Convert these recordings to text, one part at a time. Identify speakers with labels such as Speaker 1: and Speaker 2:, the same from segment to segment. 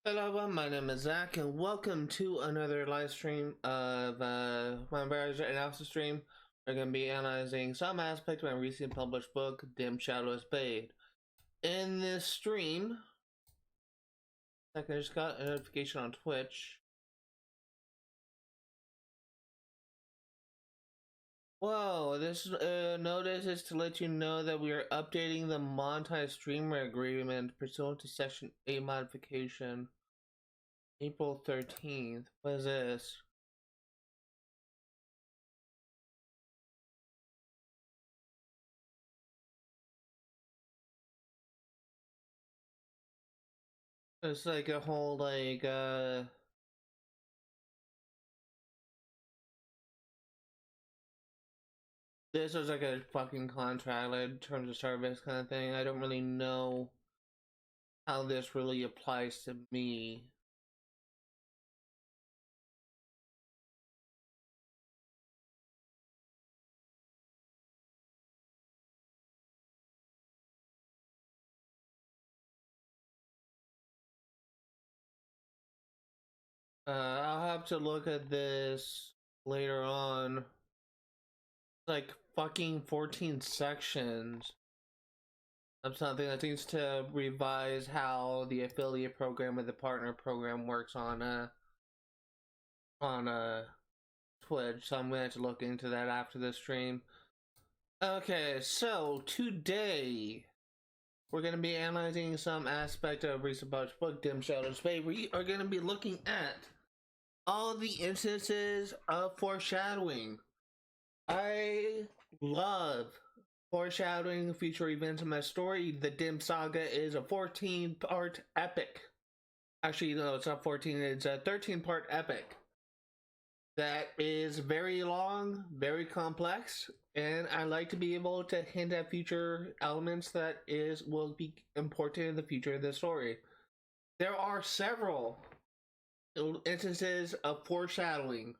Speaker 1: Hello everyone, my name is Zach and welcome to another live stream of my various analysis stream. We're going to be analyzing some aspect of my recently published book, Dim Shadow of Spade. In this stream, I just got a notification on Twitch. Whoa, this notice is to let you know that we are updating the monetized streamer agreement pursuant to Section 8 modification. April 13th. What is this? It's like a whole this was like a fucking contract, like terms of service kind of thing. I don't really know how this really applies to me. I'll have to look at this later on. It's like fucking 14 sections of something that needs to revise how the affiliate program and the partner program works on Twitch. So I'm gonna have to look into that after the stream. Okay, so today we're going to be analyzing some aspect of recent published book, Dim Shadow of Spade. We are going to be looking at all the instances of foreshadowing. I love foreshadowing future events in my story. The Dim Saga is a 14-part epic. Actually, no, it's not 14, it's a 13-part epic that is very long, very complex, and I like to be able to hint at future elements that will be important in the future of the story. There are several instances of foreshadowing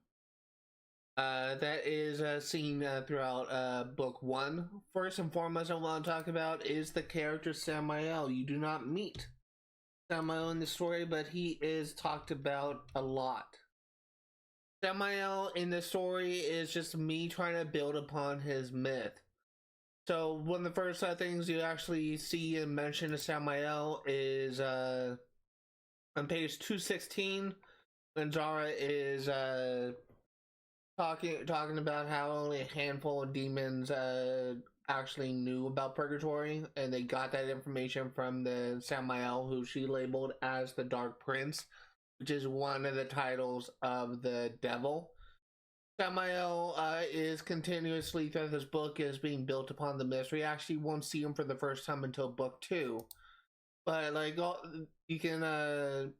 Speaker 1: that is seen throughout book one. First and foremost, I want to talk about is the character Samael. You do not meet Samael in the story, but he is talked about a lot. Samael in the story is just me trying to build upon his myth. So one of the first things you actually see and mention of Samael is on page 216 when Zara is talking about how only a handful of demons actually knew about purgatory, and they got that information from the Samael, who she labeled as the Dark Prince, which is one of the titles of the devil. Samael is continuously throughout this book is being built upon the mystery. Actually, won't see him for the first time until book two, but like you can,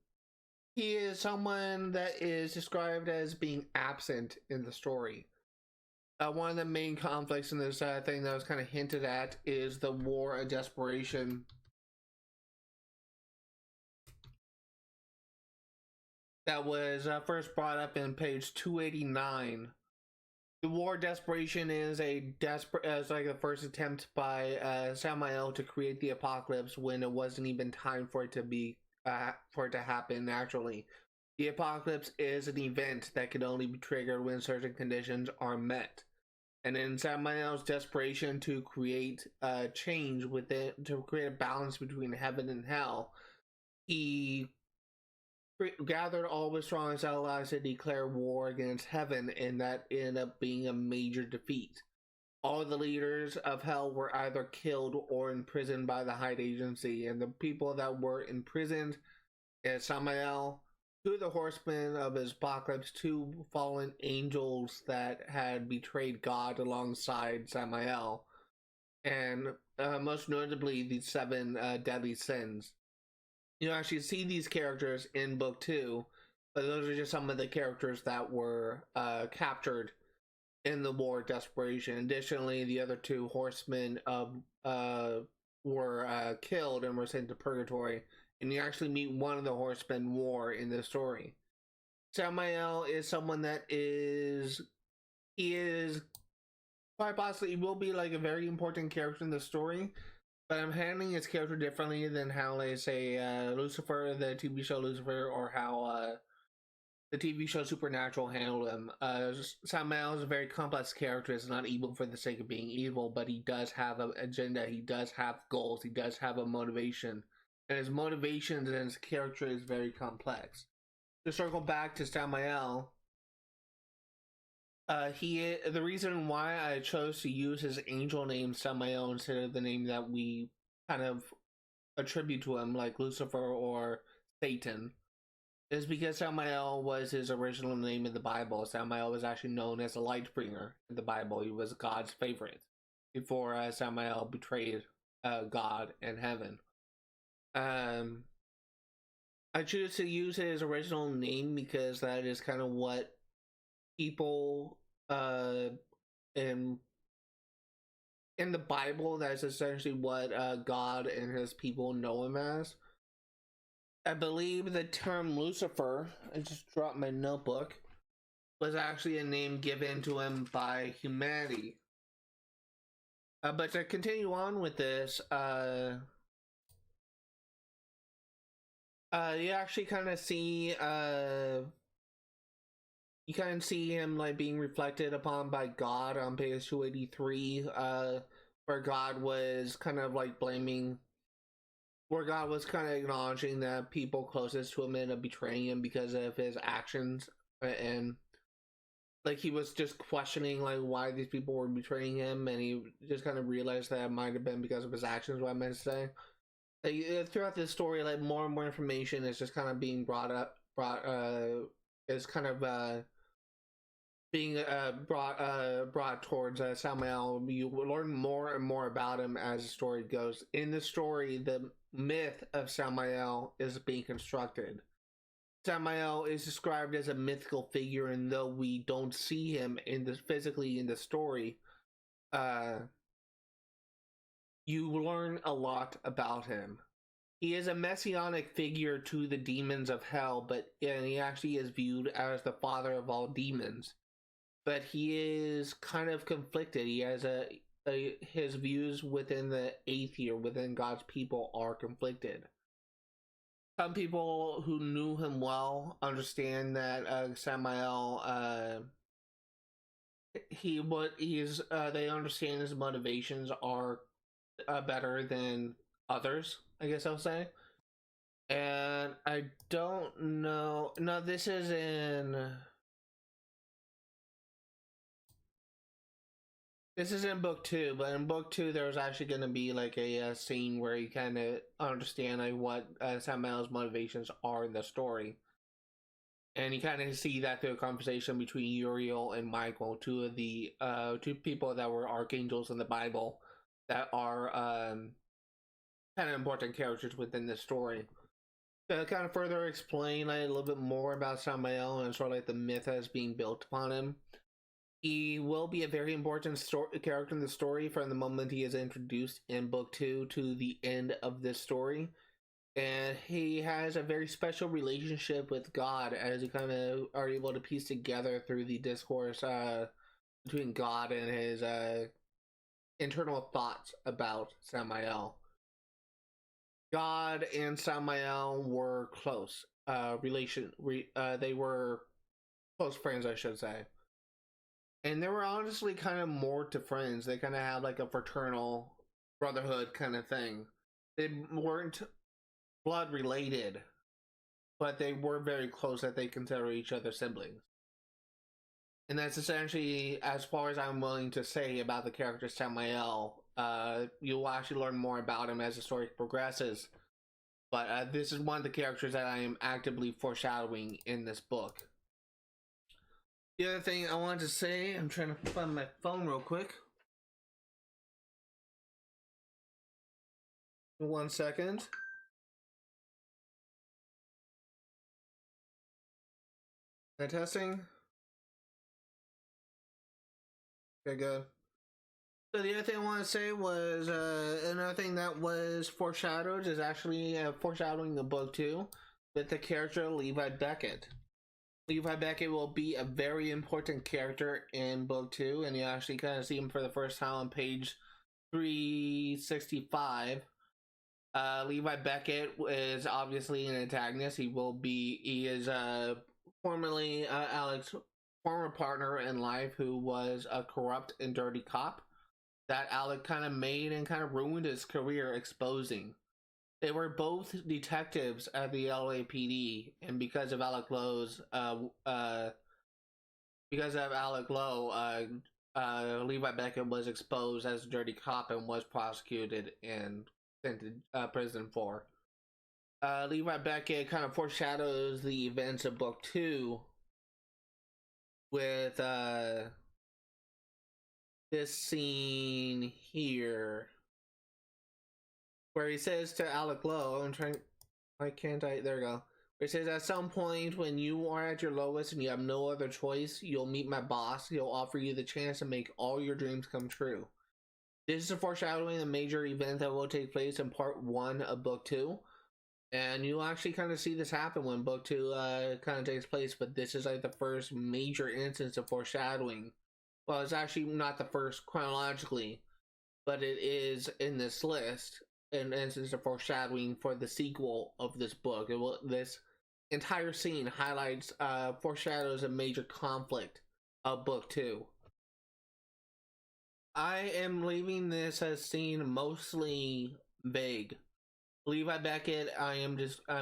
Speaker 1: he is someone that is described as being absent in the story. One of the main conflicts in this thing that was kind of hinted at is the war of desperation that was first brought up in page 289. The war of desperation is like the first attempt by Samael to create the apocalypse when it wasn't even time for it to happen naturally. The apocalypse is an event that can only be triggered when certain conditions are met. And in Samael's desperation to create change within, to create a balance between heaven and hell, he gathered all his strongest allies to declare war against heaven, and that ended up being a major defeat. All the leaders of hell were either killed or imprisoned by the Hyde Agency, and the people that were imprisoned is Samael, two of the horsemen of his apocalypse, two fallen angels that had betrayed God alongside Samael, and most notably the seven deadly sins. You actually see these characters in book two, but those are just some of the characters that were captured in the war of desperation. Additionally, the other two horsemen were killed and were sent to purgatory, and you actually meet one of the horsemen more in this story. Samael is someone that he is quite possibly will be like a very important character in the story, but I'm handling his character differently than how, let's say, Lucifer, the TV show Lucifer, or how the TV show Supernatural handled him. Samael is a very complex character. It's not evil for the sake of being evil, but he does have an agenda. He does have goals. He does have a motivation, and his motivations and his character is very complex. To circle back to Samael, the reason why I chose to use his angel name Samael instead of the name that we kind of attribute to him, like Lucifer or Satan, is because Samael was his original name in the Bible. Samael was actually known as a light bringer in the Bible. He was God's favorite before Samael betrayed God and heaven. I choose to use his original name because that is kind of what people in the Bible, that's essentially what God and his people know him as. I believe the term Lucifer, I just dropped my notebook, was actually a name given to him by humanity. But to continue on with this, you actually kind of see him like being reflected upon by God on page 283, where God was kind of like acknowledging that people closest to him ended up betraying him because of his actions, and like he was just questioning like why these people were betraying him, and he just kind of realized that it might have been because of his actions. What I meant to say, like, throughout this story, like more and more information is just kind of being brought towards Samael. You learn more and more about him as the story goes. In the story, the myth of Samael is being constructed. Samael is described as a mythical figure, and though we don't see him physically in the story, you learn a lot about him. He is a messianic figure to the demons of hell, and he actually is viewed as the father of all demons. But he is kind of conflicted. He has his views within the atheist, within God's people, are conflicted. Some people who knew him well understand that Samael, they understand his motivations are better than others, I guess I'll say. And I don't know. No, this is in book 2, but in book 2 there's actually going to be like a scene where you kind of understand like what Samael's motivations are in the story, and you kind of see that through a conversation between Uriel and Michael, two of the two people that were archangels in the Bible that are kind of important characters within the story. To kind of further explain like, a little bit more about Samael and sort of like the myth that's being built upon him. He will be a very important character in the story from the moment he is introduced in book 2 to the end of this story. And he has a very special relationship with God, as you kind of are able to piece together through the discourse between God and his internal thoughts about Samael. God and Samael were close. They were close friends, I should say. And they were honestly kind of more to friends. They kind of had like a fraternal brotherhood kind of thing. They weren't blood related, but they were very close that they consider each other siblings. And that's essentially as far as I'm willing to say about the character Samael. You'll actually learn more about him as the story progresses. But this is one of the characters that I am actively foreshadowing in this book. The other thing I wanted to say, I'm trying to find my phone real quick. 1 second. Am I testing? Okay, good. So the other thing I want to say was another thing that was foreshadowed is actually foreshadowing the book 2 with the character Levi Beckett. Levi Beckett will be a very important character in book 2, and you actually kind of see him for the first time on page 365. Levi Beckett is obviously an antagonist. He is formerly Alex's former partner in life who was a corrupt and dirty cop that Alec kind of made and kind of ruined his career exposing. They were both detectives at the LAPD, and because of Alec Lowe, Levi Beckett was exposed as a dirty cop and was prosecuted and sent to prison for. Levi Beckett kind of foreshadows the events of book 2 with this scene here where he says to Alec Lowe, I'm trying, why can't I, there we go. Where he says, at some point when you are at your lowest and you have no other choice, you'll meet my boss. He'll offer you the chance to make all your dreams come true. This is a foreshadowing a major event that will take place in part 1 of book 2. And you'll actually kind of see this happen when book 2 kind of takes place, but this is like the first major instance of foreshadowing. Well, it's actually not the first chronologically, but it is in this list an instance of foreshadowing for the sequel of this book. This entire scene highlights, foreshadows a major conflict of book 2. I am leaving this as scene mostly vague. Levi Beckett, I'm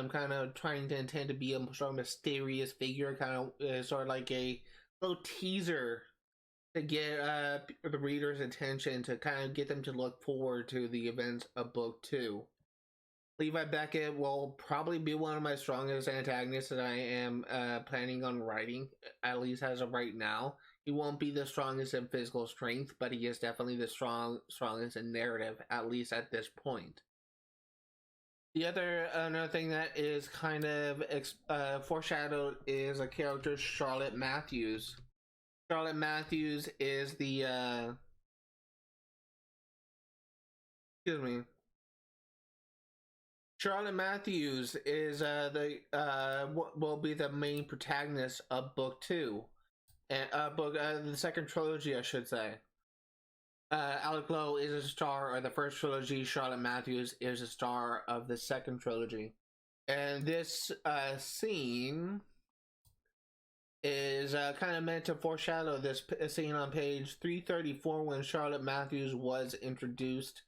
Speaker 1: kind of trying to intend to be a sort of mysterious figure, kind of sort of like a little teaser to get the reader's attention, to kind of get them to look forward to the events of book 2. Levi Beckett will probably be one of my strongest antagonists that I am planning on writing, at least as of right now. He won't be the strongest in physical strength, but he is definitely the strongest in narrative, at least at this point. Another thing that is kind of foreshadowed is a character, Charlotte Matthews. Charlotte Matthews is the excuse me. Charlotte Matthews is will be the main protagonist of book 2, and the second trilogy, I should say. Alec Lowe is a star of the first trilogy. Charlotte Matthews is a star of the second trilogy. And this scene is kind of meant to foreshadow this scene on page 334 when Charlotte Matthews was introduced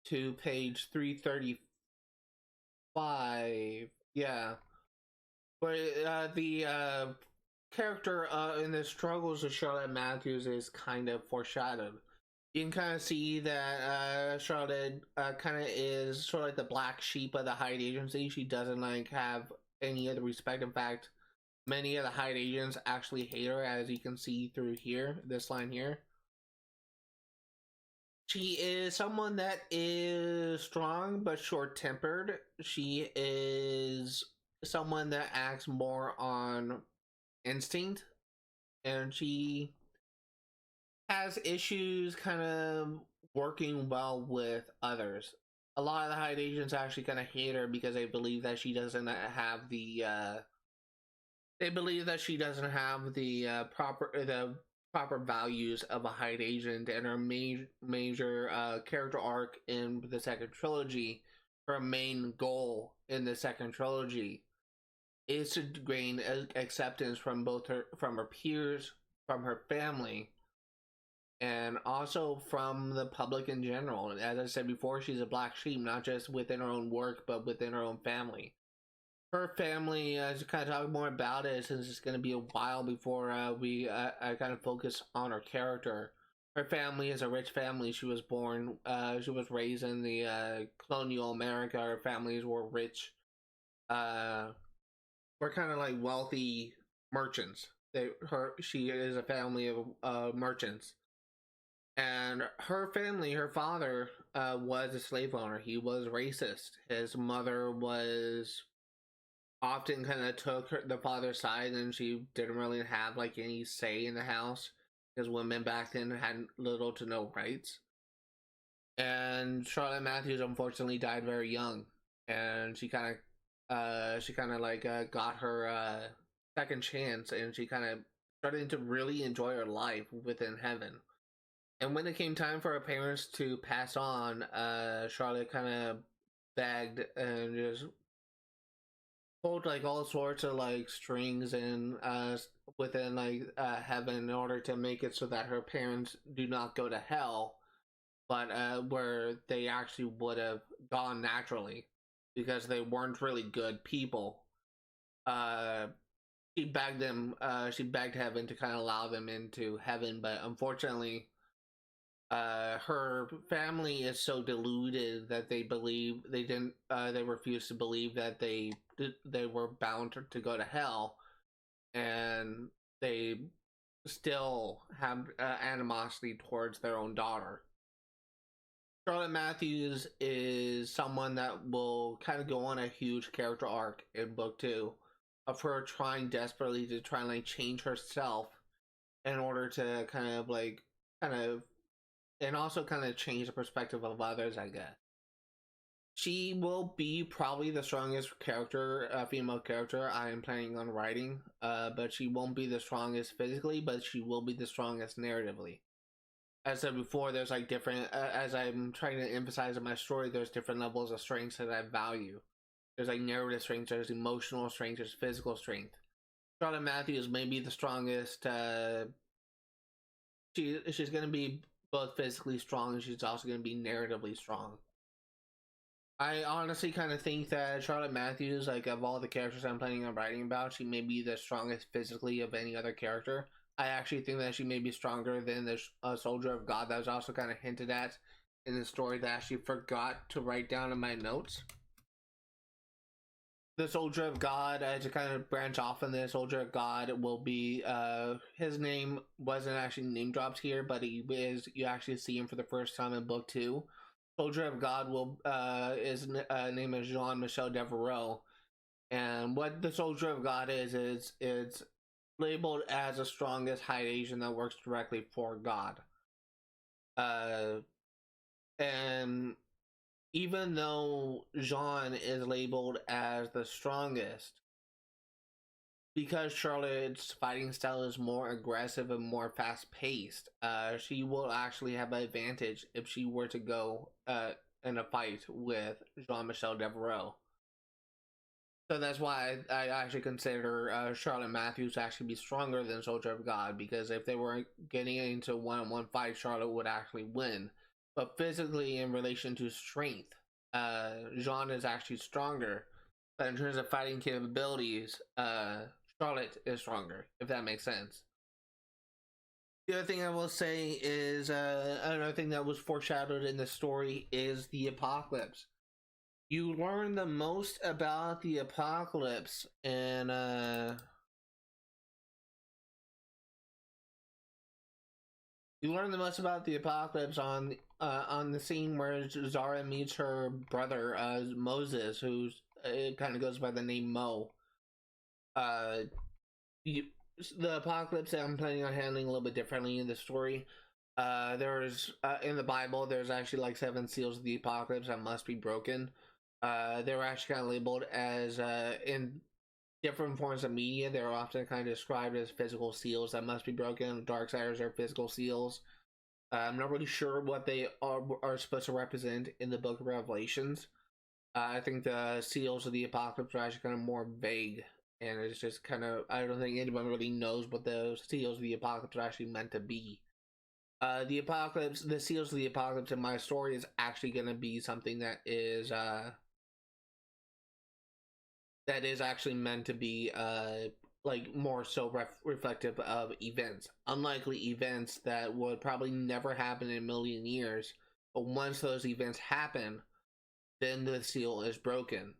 Speaker 1: to page 335. Yeah. Where the character in the struggles of Charlotte Matthews is kind of foreshadowed. You can kind of see that Charlotte kind of is sort of like the black sheep of the Hyde agency. She doesn't like have any other respect. In fact, many of the Hyde agents actually hate her, as you can see through here, this line here. She is someone that is strong but short-tempered. She is someone that acts more on instinct, and she has issues kind of working well with others. A lot of the Hyde agents actually kind of hate her because they believe that she doesn't have the proper values of a Hyde agent. And her major character arc in the second trilogy, her main goal in the second trilogy, is to gain acceptance from her peers, from her family, and also from the public in general. As I said before, she's a black sheep, not just within her own work, but within her own family. Her family, to kind of talk more about it, since it's going to be a while before we kind of focus on her character. Her family is a rich family. She was raised in the colonial America. Her families were rich. Were kind of like wealthy merchants. She is a family of merchants. And her family, her father was a slave owner. He was racist. His mother was often kind of took the father's side, and she didn't really have like any say in the house because women back then had little to no rights. And Charlotte Matthews unfortunately died very young, and she kind of got her second chance, and she kind of started to really enjoy her life within heaven. And when it came time for her parents to pass on, Charlotte kind of begged and just pulled like all sorts of like strings and within like heaven in order to make it so that her parents do not go to hell, but where they actually would have gone naturally because they weren't really good people. Uh, she begged them. She begged heaven to kind of allow them into heaven, but unfortunately, her family is so deluded that they believe they didn't. They refuse to believe that they were bound to go to hell, and they still have animosity towards their own daughter. Charlotte Matthews is someone that will kind of go on a huge character arc in book two of her trying desperately to try and like change herself in order to kind of and also kind of change the perspective of others, I guess. She will be probably the strongest character, female character I am planning on writing, but she won't be the strongest physically, but she will be the strongest narratively. As I said before, there's like different, as I'm trying to emphasize in my story, there's different levels of strengths that I value. There's like narrative strength, there's emotional strength, there's physical strength. Charlotte Matthews may be the strongest. She's going to be both physically strong and she's also going to be narratively strong. I honestly kind of think that Charlotte Matthews, like of all the characters I'm planning on writing about, she may be the strongest physically of any other character. I actually think that she may be stronger than the Soldier of God that was also kind of hinted at in the story that I actually forgot to write down in my notes. The Soldier of God, to kind of branch off in this, Soldier of God will be, his name wasn't actually name dropped here, but he is, you actually see him for the first time in book two. Soldier of God will, his name is Jean-Michel Devereaux. And what the Soldier of God is it's labeled as the strongest high agent that works directly for God. And even though Jean is labeled as the strongest, because Charlotte's fighting style is more aggressive and more fast paced, she will actually have an advantage if she were to go in a fight with Jean-Michel Devereaux. So that's why I actually consider Charlotte Matthews to actually be stronger than Soldier of God, because if they were getting into one-on-one fight, Charlotte would actually win. But physically, in relation to strength, Jean is actually stronger. But in terms of fighting capabilities, Charlotte is stronger, if that makes sense. The other thing I will say is another thing that was foreshadowed in the story is the apocalypse. You learn the most about the apocalypse and you learn the most about the apocalypse on the scene where Zara meets her brother Moses, who's it kind of goes by the name Mo. Uh, you, the apocalypse I'm planning on handling a little bit differently in the story. There's in the Bible there's actually like 7 seals of the apocalypse that must be broken. They were actually kind of labeled as in different forms of media. They're often kind of described as physical seals that must be broken. Darksiders are physical seals. I'm not really sure what they are supposed to represent in the Book of Revelations. I think the seals of the apocalypse are actually kind of more vague, and it's just kind of, I don't think anyone really knows what the seals of the apocalypse are actually meant to be. The seals of the apocalypse in my story is actually going to be something that is actually meant to be like more so reflective of events, unlikely events that would probably never happen in a million years, but once those events happen, then the seal is broken.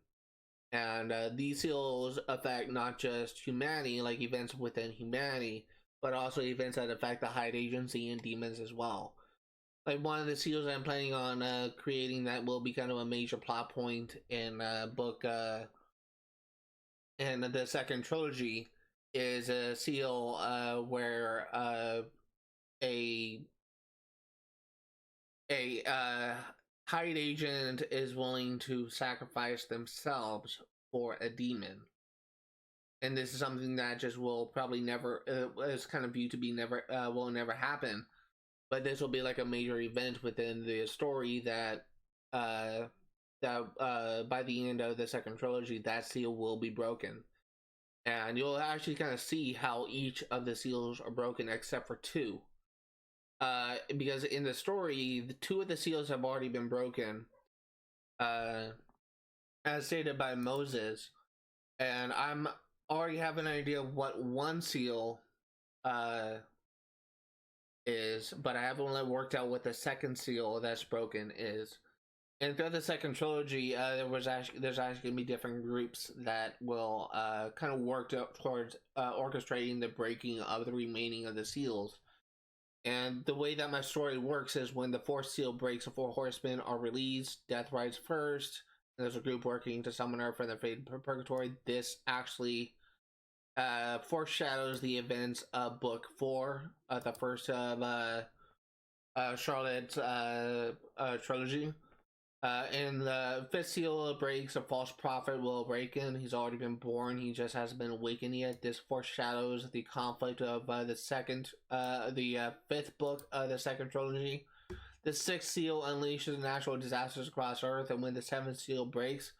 Speaker 1: And these seals affect not just humanity, like events within humanity, but also events that affect the Hyde Agency and demons as well. Like one of the seals I'm planning on creating that will be kind of a major plot point in book in the second trilogy is a seal where a a Hyde agent is willing to sacrifice themselves for a demon, and this is something that just will probably never is kind of viewed to be never will never happen. but this will be like a major event within the story that by the end of the second trilogy, that seal will be broken. And you'll actually kind of see how each of the seals are broken except for two. Because in the story, the two of the seals have already been broken, as stated by Moses, and I'm already have an idea of what one seal is, but I haven't worked out what the second seal that's broken is. And throughout the second trilogy, there's actually gonna be different groups that will kind of work towards orchestrating the breaking of the remaining of the seals. And the way that my story works is when the fourth seal breaks, the four horsemen are released. Death rides first. There's a group working to summon her from the fate of purgatory. This actually foreshadows the events of book 4, the first of Charlotte's trilogy. In the fifth seal breaks, a false prophet will awaken. He's already been born. He just hasn't been awakened yet. This foreshadows the conflict of the fifth book of the second trilogy. The sixth seal unleashes natural disasters across Earth, and when the seventh seal breaks,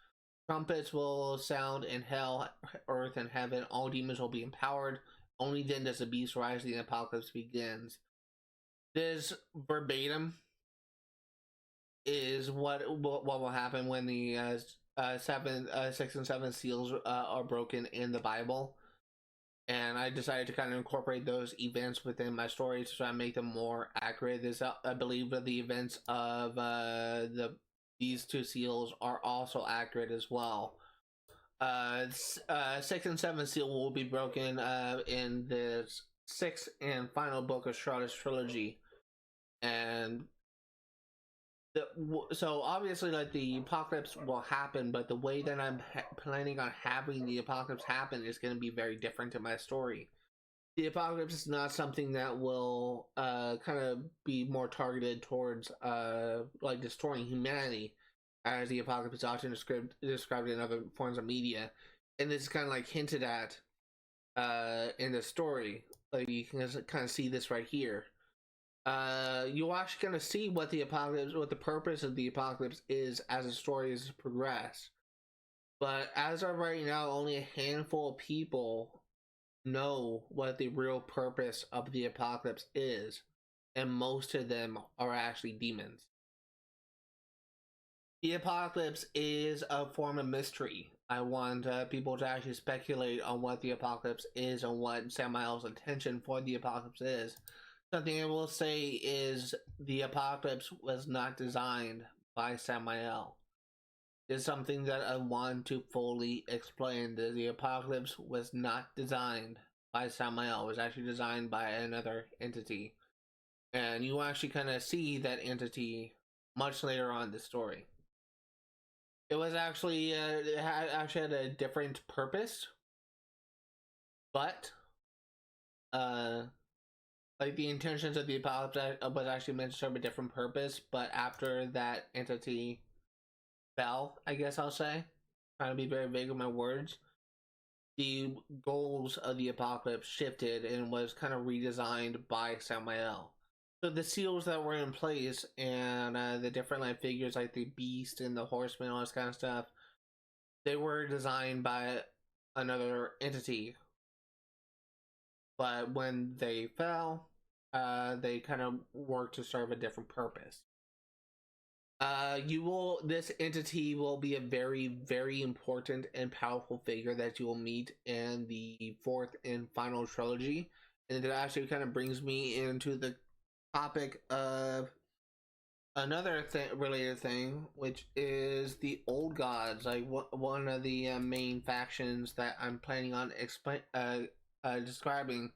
Speaker 1: trumpets will sound in hell, earth, and heaven. All demons will be empowered. Only then does the beast rise. The apocalypse begins. This verbatim is what will happen when the six and seven seals are broken in the Bible, and I decided to kind of incorporate those events within my story to try and make them more accurate. This I believe that the events of these two seals are also accurate as well. Six and seven seal will be broken in the sixth and final book of Charlotte's trilogy, and so obviously, like, the apocalypse will happen, but the way that I'm planning on having the apocalypse happen is going to be very different in my story. The apocalypse is not something that will kind of be more targeted towards like destroying humanity, as the apocalypse is often described in other forms of media, and this is kind of like hinted at in the story. Like, you can kind of see this right here. You're actually gonna see what the purpose of the apocalypse is as the story is progressed. But as of right now, only a handful of people know what the real purpose of the apocalypse is, and most of them are actually demons. The apocalypse is a form of mystery. I want people to actually speculate on what the apocalypse is and what Samael's intention for the apocalypse is. Something I will say is the apocalypse was not designed by Samael. It's something that I want to fully explain. That the apocalypse was not designed by Samael. It was actually designed by another entity. And you actually kind of see that entity much later on in the story. It was actually, it had a different purpose. But, like, the intentions of the apocalypse was actually meant to serve a different purpose, but after that entity fell, I guess I'll say, trying to be very vague with my words, the goals of the apocalypse shifted and was kind of redesigned by Samael. So the seals that were in place and the different like figures like the beast and the horseman, all this kind of stuff, they were designed by another entity. But when they fell, they kind of work to serve a different purpose. This entity will be a very, very important and powerful figure that you will meet in the fourth and final trilogy. And it actually kind of brings me into the topic of another related thing, which is the old gods. Like, one of the main factions that I'm planning on describing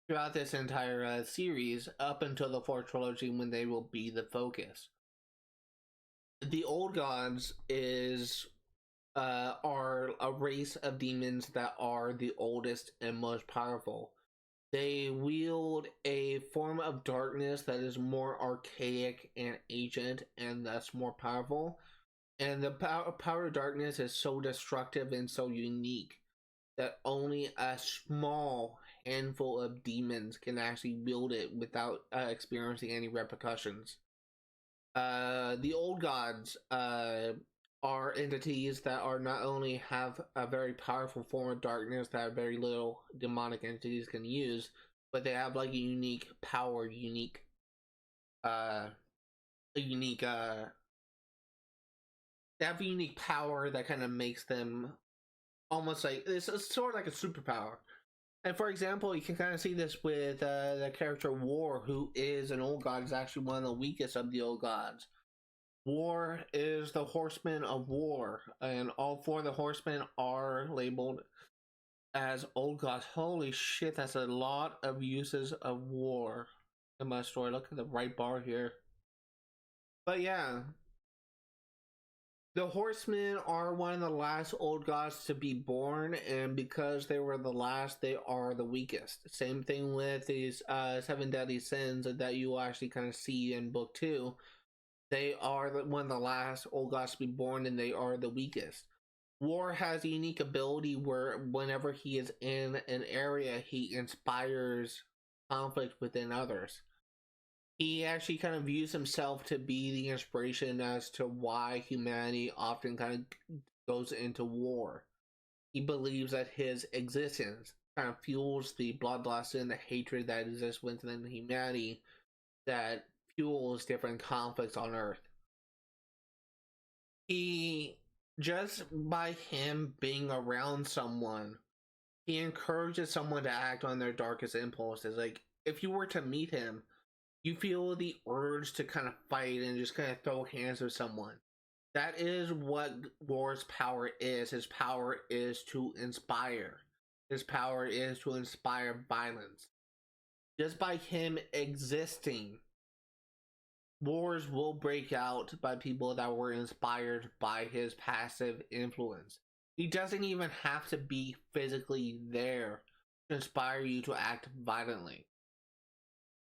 Speaker 1: throughout this entire series up until the fourth trilogy, when they will be the focus. The old gods are a race of demons that are the oldest and most powerful. They wield a form of darkness that is more archaic and ancient and thus more powerful. And the power of darkness is so destructive and so unique that only a small handful of demons can actually wield it without experiencing any repercussions. The old gods are entities that are not only have a very powerful form of darkness that very little demonic entities can use, but they have like a unique power, uh, a unique they have a unique power that kind of makes them almost like it's sort of like a superpower. And for example, you can kind of see this with the character War, who is an old god, is actually one of the weakest of the old gods. War is the horseman of war, and all four of the horsemen are labeled as old gods. Holy shit, that's a lot of uses of war in my story. Look at the right bar here. But yeah, the horsemen are one of the last old gods to be born, and because they were the last, they are the weakest. Same thing with these seven deadly sins that you will actually kind of see in book 2. They are one of the last old gods to be born, and they are the weakest. War has a unique ability where whenever he is in an area, he inspires conflict within others. He actually kind of views himself to be the inspiration as to why humanity often kind of goes into war. He believes that his existence kind of fuels the bloodlust and the hatred that exists within humanity that fuels different conflicts on Earth. He, just by him being around someone, he encourages someone to act on their darkest impulses. Like, if you were to meet him, you feel the urge to kind of fight and just kind of throw hands with someone. That is what War's power is. His power is to inspire. His power is to inspire violence. Just by him existing, wars will break out by people that were inspired by his passive influence. He doesn't even have to be physically there to inspire you to act violently.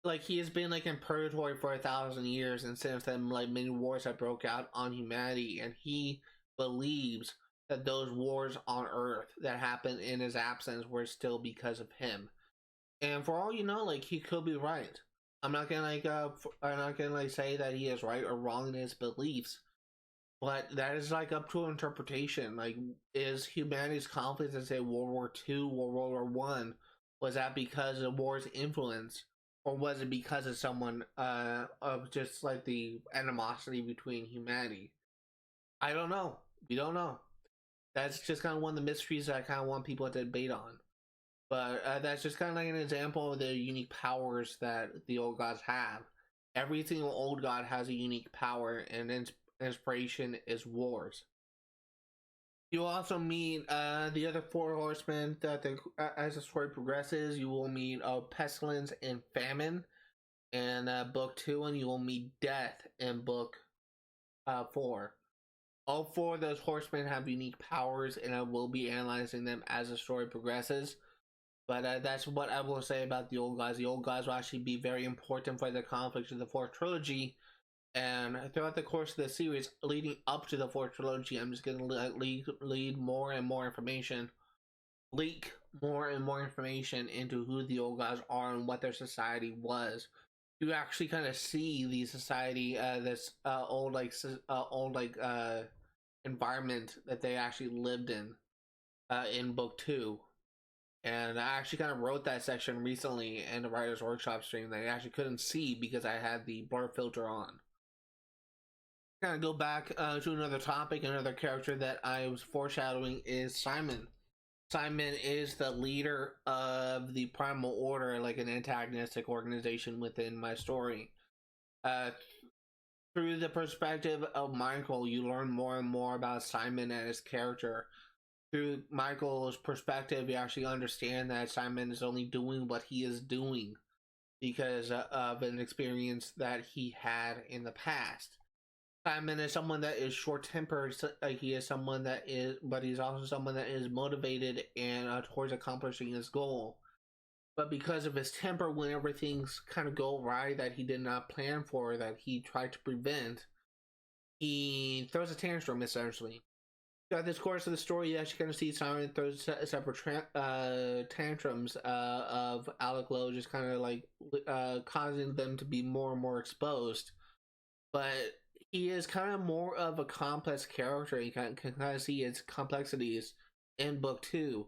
Speaker 1: Like, he has been like in purgatory for 1,000 years, and since then like many wars have broke out on humanity, and he believes that those wars on Earth that happened in his absence were still because of him. And for all you know, like, he could be right. I'm not gonna say that he is right or wrong in his beliefs, but that is like up to interpretation. Like, is humanity's conflict in say World War II or World War One, was that because of war's influence, or was it because of someone of just like the animosity between humanity? I don't know. We don't know. That's just kind of one of the mysteries that I kind of want people to debate on. But that's just kind of like an example of the unique powers that the old gods have. Every single old god has a unique power, and inspiration is wars. You also meet the other four horsemen that as the story progresses. You will meet pestilence and famine in book 2, and you will meet death in book 4. All four of those horsemen have unique powers, and I will be analyzing them as the story progresses. But that's what I will say about the old gods. The old gods will actually be very important for the conflicts of the fourth trilogy. And throughout the course of the series, leading up to the fourth trilogy, I'm just going to lead more and more information, leak more and more information into who the old gods are and what their society was. You actually kind of see the society, this old environment that they actually lived in book 2. And I actually kind of wrote that section recently in the Writer's Workshop stream that I actually couldn't see because I had the blur filter on. Kind of go back to another topic. Another character that I was foreshadowing is Simon. Simon is the leader of the Primal Order, like an antagonistic organization within my story. Through the perspective of Michael, you learn more and more about Simon and his character. Through Michael's perspective, you actually understand that Simon is only doing what he is doing because of an experience that he had in the past. Simon is someone that is short-tempered. He is someone that is, but he's also someone that is motivated and towards accomplishing his goal. But because of his temper, whenever things kind of go right that he did not plan for, that he tried to prevent, he throws a tantrum essentially. Throughout this course of the story, you actually kind of see Simon throw separate tantrums of Alec Lowe just kind of like causing them to be more and more exposed. But he is kind of more of a complex character. You can kind of see its complexities in book 2.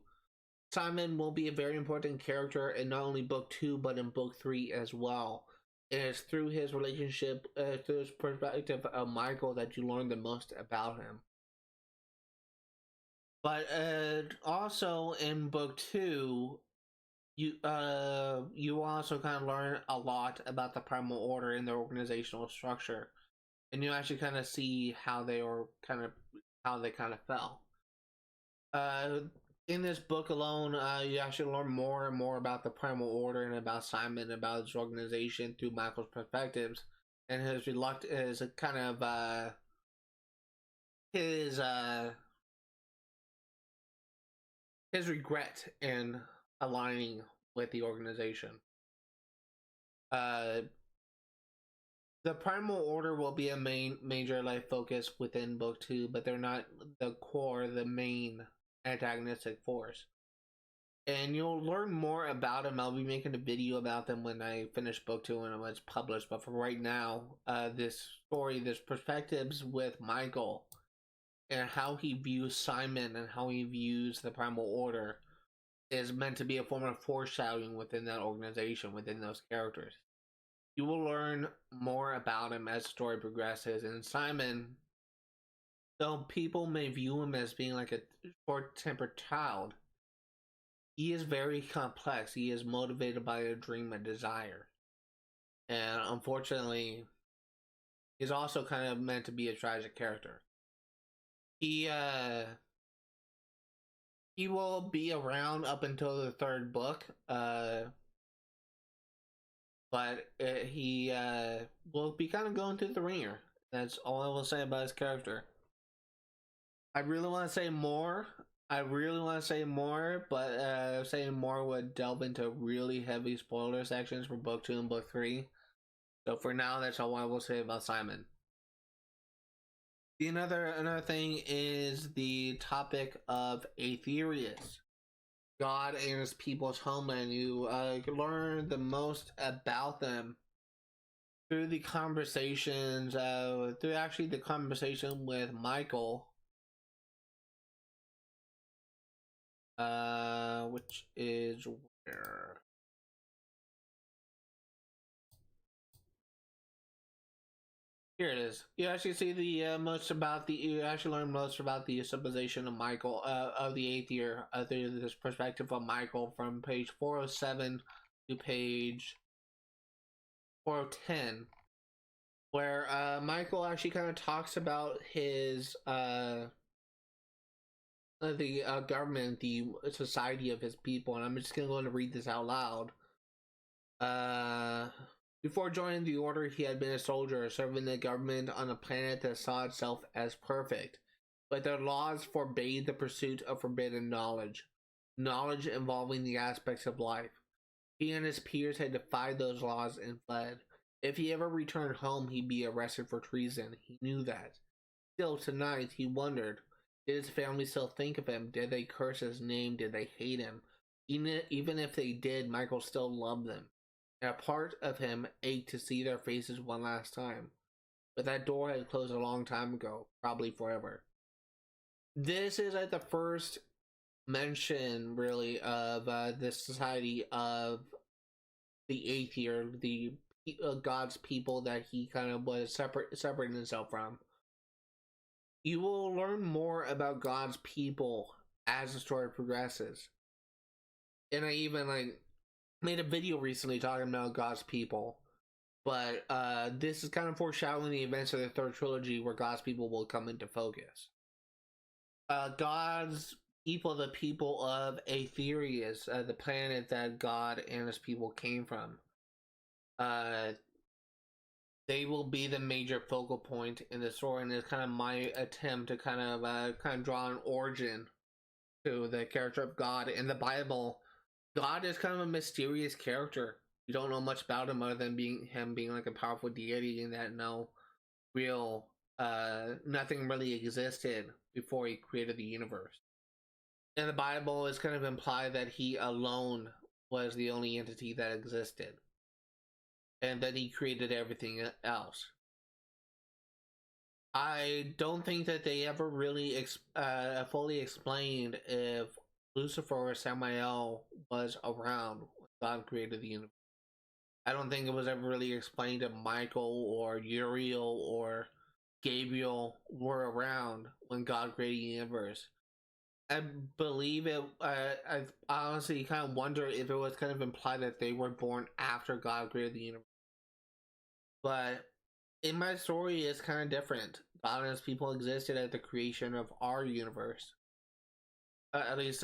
Speaker 1: Simon will be a very important character in not only book 2 but in book 3 as well. And it's through his relationship, through his perspective of Michael, that you learn the most about him. But also in book 2, you also kind of learn a lot about the Primal Order and their organizational structure, and you actually kind of see how they kind of fell. In this book alone, you actually learn more and more about the Primal Order and about Simon, about his organization through Michael's perspectives, and his reluctance, kind of his regret in aligning with the organization. The Primal Order will be a major life focus within book 2, but they're not the main antagonistic force. And you'll learn more about them. I'll be making a video about them when I finish book 2 and when it's published. But for right now, this perspectives with Michael and how he views Simon and how he views the Primal Order is meant to be a form of foreshadowing within that organization, within those characters. You will learn more about him as the story progresses. And Simon, though people may view him as being like a short-tempered child, he is very complex. He is motivated by a dream, a desire. And unfortunately, he's also kind of meant to be a tragic character. He will be around up until the 3rd book, but he will be kind of going through the ringer. That's all I will say about his character. I really want to say more. But saying more would delve into really heavy spoiler sections for book 2 and book 3. So for now, that's all I will say about Simon. Another thing is the topic of Aetherius, God and his people's homeland. You learn the most about them through the conversations, through actually the conversation with Michael, which is where. Here it is. You actually see you actually learn most about the civilization of Michael, of the Aether, through this perspective of Michael from page 407 to page 410, where Michael actually kind of talks about his the government, the society of his people, and I'm just gonna go and read this out loud. Before joining the Order, he had been a soldier, serving the government on a planet that saw itself as perfect. But their laws forbade the pursuit of forbidden knowledge involving the aspects of life. He and his peers had defied those laws and fled. If he ever returned home, he'd be arrested for treason. He knew that. Still, tonight, he wondered, did his family still think of him? Did they curse his name? Did they hate him? Even if they did, Michael still loved them. And a part of him ached to see their faces one last time. But that door had closed a long time ago, probably forever. This is like the first mention, really, of this society of the Aether, the God's people that he kind of was separating himself from. You will learn more about God's people as the story progresses. And I even made a video recently talking about God's people, but this is kind of foreshadowing the events of the 3rd trilogy, where God's people will come into focus. God's people, the people of Aetherius, the planet that God and his people came from, they will be the major focal point in the story, and it's kind of my attempt to kind of draw an origin to the character of God in the Bible. God is kind of a mysterious character. You don't know much about him other than being like a powerful deity, and that nothing really existed before he created the universe. In the Bible, it's kind of implied that he alone was the only entity that existed, and that he created everything else. I don't think that they ever really fully explained if Lucifer or Samael was around when God created the universe. I don't think it was ever really explained if Michael or Uriel or Gabriel were around when God created the universe. I believe it. I honestly kind of wonder if it was kind of implied that they were born after God created the universe. But in my story, it's kind of different. God and his people existed at the creation of our universe. At least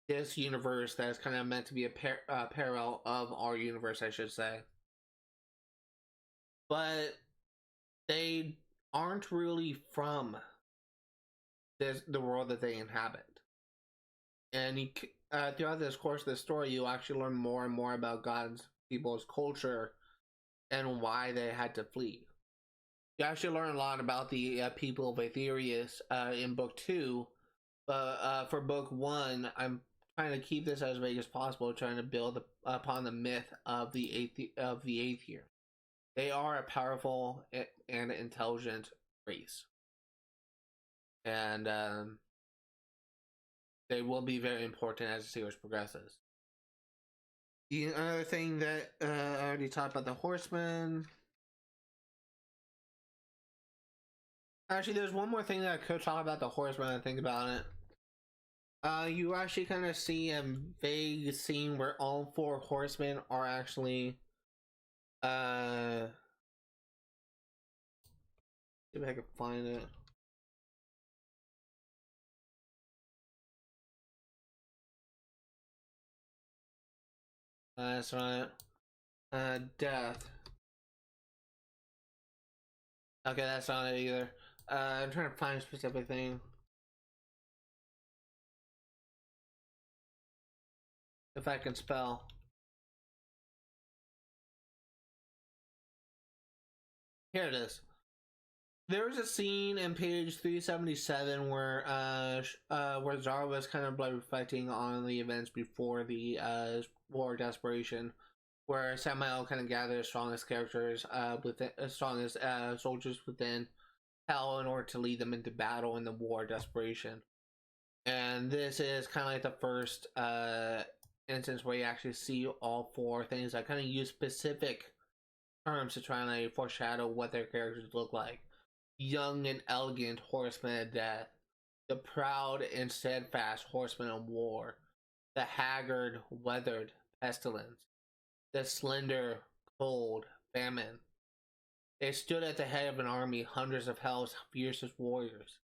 Speaker 1: this universe that's kind of meant to be a parallel of our universe, I should say. But they aren't really from the world that they inhabit. And throughout this course of the story, you actually learn more and more about God's people's culture and why they had to flee. You actually learn a lot about the people of Aetherius in book 2, but for book 1, I'm trying to keep this as vague as possible, trying to build upon the myth of the Aether. They are a powerful and intelligent race, and they will be very important as the series progresses. The other thing that I already talked about, the Horsemen. Actually, there's one more thing that I could talk about the Horsemen. I think about it. You actually kind of see a vague scene where all 4 horsemen are actually see if I can find it. That's right. Death. Okay, that's not it either. I'm trying to find a specific thing. If I can spell. Here it is. There's a scene in page 377 where Zara was kind of like reflecting on the events before the War of Desperation, where Samael kind of gathered the strongest characters within strongest soldiers within Hell in order to lead them into battle in the War of Desperation. And this is kind of like the first instance where you actually see all 4 things. I kind of use specific terms to try and like foreshadow what their characters look like. Young and elegant horsemen of death, the proud and steadfast horsemen of war, the haggard, weathered pestilence, the slender, cold famine. They stood at the head of an army, hundreds of hell's fiercest warriors.